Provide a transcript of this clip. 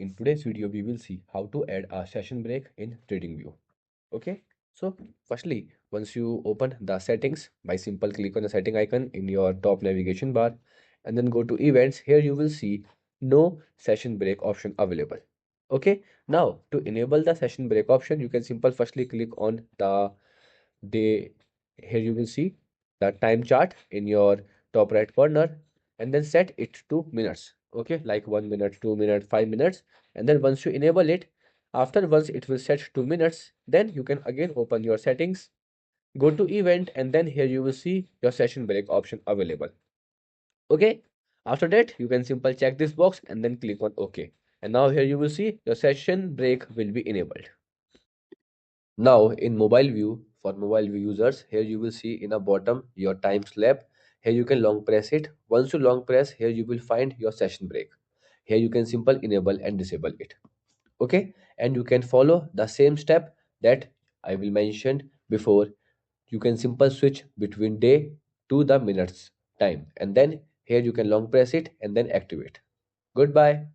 in today's video we will see how to add a session break in TradingView. Okay, so firstly, once you open the settings, by simple click on the setting icon in your top navigation bar and then go to events. Here you will see no session break option available. Okay, now to enable the session break option, you can firstly click on the day. Here you will see the time chart in your top right corner and then set it to minutes. Okay, like 1 minute, 2 minutes, 5 minutes, and then once you enable it, once it will set to minutes, then you can again open your settings, go to event, and then here you will see your session break option available. Okay, after that you can check this box and then click on OK, and now here you will see your session break will be enabled. Now in mobile view, for mobile view users, here you will see in the bottom your time slab. Here you can long press it. Once you long press, here you will find your session break. Here you can simple enable and disable it. Okay, and you can follow the same step that I will mention before. You can simple switch between day to the minutes time, and then here you can long press it and then activate. Goodbye.